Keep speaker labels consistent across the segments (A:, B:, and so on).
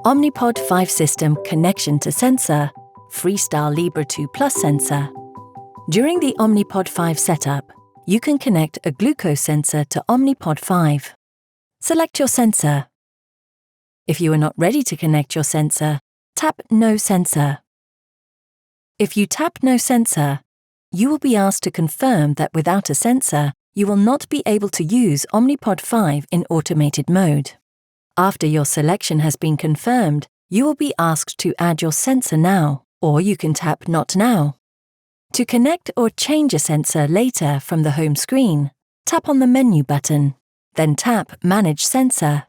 A: Omnipod 5 system connection to sensor, FreeStyle Libre 2 Plus sensor. During the Omnipod 5 setup, you can connect a glucose sensor to Omnipod 5. Select your sensor. If you are not ready to connect your sensor, tap No Sensor. If you tap No Sensor, you will be asked to confirm that without a sensor, you will not be able to use Omnipod 5 in automated mode. After your selection has been confirmed, you will be asked to add your sensor now, or you can tap Not Now. To connect or change a sensor later from the home screen, tap on the menu button, then tap Manage Sensor.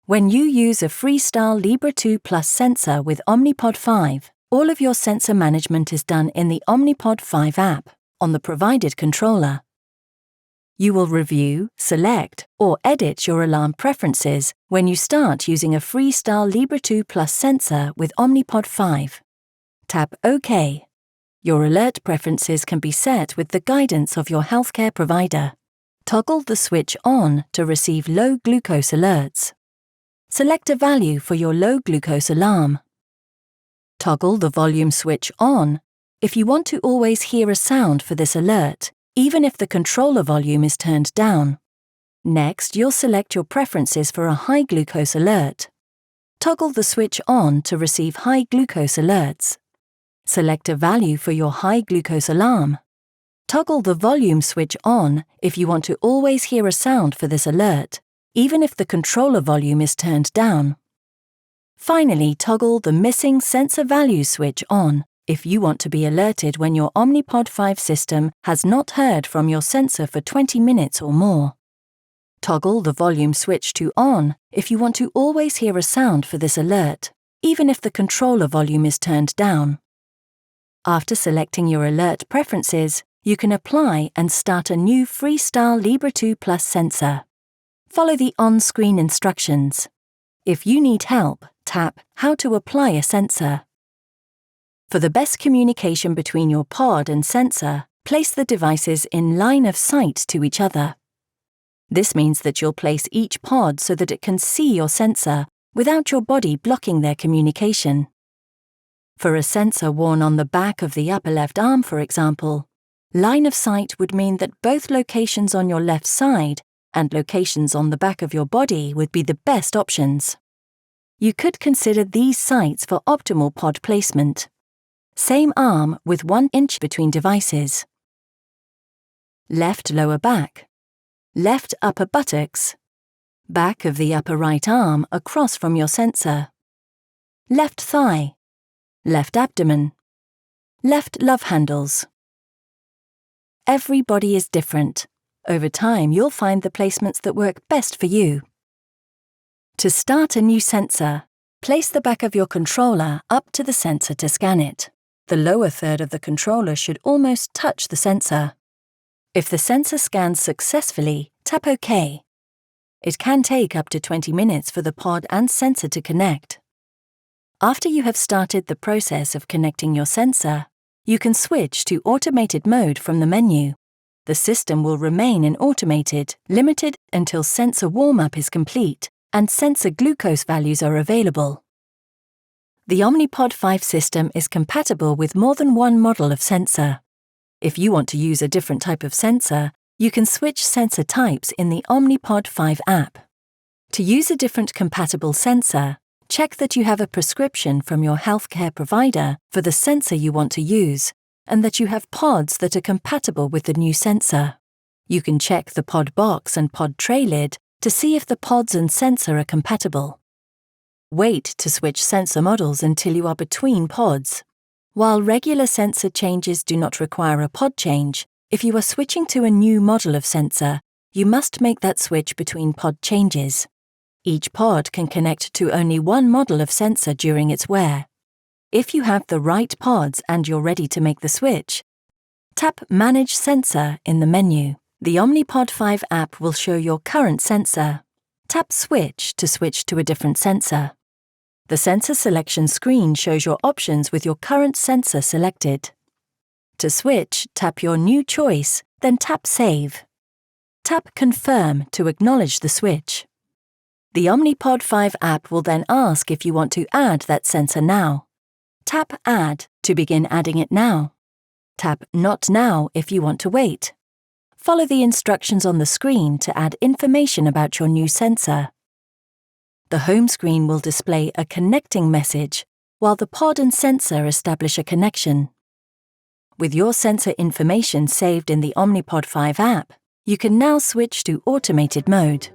A: When you use a FreeStyle Libre 2 Plus sensor with Omnipod 5, all of your sensor management is done in the Omnipod 5 app on the provided controller. You will review, select, or edit your alarm preferences when you start using a FreeStyle Libre 2 Plus sensor with Omnipod 5. Tap OK. Your alert preferences can be set with the guidance of your healthcare provider. Toggle the switch on to receive low glucose alerts. Select a value for your low glucose alarm. Toggle the volume switch on if you want to always hear a sound for this alert, even if the controller volume is turned down. Next, you'll select your preferences for a high glucose alert. Toggle the switch on to receive high glucose alerts. Select a value for your high glucose alarm. Toggle the volume switch on if you want to always hear a sound for this alert, even if the controller volume is turned down. Finally, toggle the missing sensor value switch on if you want to be alerted when your Omnipod 5 system has not heard from your sensor for 20 minutes or more. Toggle the volume switch to on if you want to always hear a sound for this alert, even if the controller volume is turned down. After selecting your alert preferences, you can apply and start a new FreeStyle Libre 2 Plus sensor. Follow the on-screen instructions. If you need help, tap How to apply a sensor. For the best communication between your pod and sensor, place the devices in line of sight to each other. This means that you'll place each pod so that it can see your sensor without your body blocking their communication. For a sensor worn on the back of the upper left arm, for example, line of sight would mean that both locations on your left side and locations on the back of your body would be the best options. You could consider these sites for optimal pod placement. Same arm with 1 inch between devices. Left lower back. Left upper buttocks. Back of the upper right arm across from your sensor. Left thigh. Left abdomen. Left love handles. Every body is different. Over time, you'll find the placements that work best for you. To start a new sensor, place the back of your controller up to the sensor to scan it. The lower third of the controller should almost touch the sensor. If the sensor scans successfully, tap OK. It can take up to 20 minutes for the pod and sensor to connect. After you have started the process of connecting your sensor, you can switch to automated mode from the menu. The system will remain in automated, limited until sensor warm-up is complete and sensor glucose values are available. The Omnipod 5 system is compatible with more than one model of sensor. If you want to use a different type of sensor, you can switch sensor types in the Omnipod 5 app. To use a different compatible sensor, check that you have a prescription from your healthcare provider for the sensor you want to use, and that you have pods that are compatible with the new sensor. You can check the pod box and pod tray lid to see if the pods and sensor are compatible. Wait to switch sensor models until you are between pods. While regular sensor changes do not require a pod change, if you are switching to a new model of sensor, you must make that switch between pod changes. Each pod can connect to only one model of sensor during its wear. If you have the right pods and you're ready to make the switch, tap Manage Sensor in the menu. The Omnipod 5 app will show your current sensor. Tap Switch to switch to a different sensor. The sensor selection screen shows your options with your current sensor selected. To switch, tap your new choice, then tap Save. Tap Confirm to acknowledge the switch. The Omnipod 5 app will then ask if you want to add that sensor now. Tap Add to begin adding it now. Tap Not Now if you want to wait. Follow the instructions on the screen to add information about your new sensor. The home screen will display a connecting message, while the pod and sensor establish a connection. With your sensor information saved in the Omnipod 5 app, you can now switch to automated mode.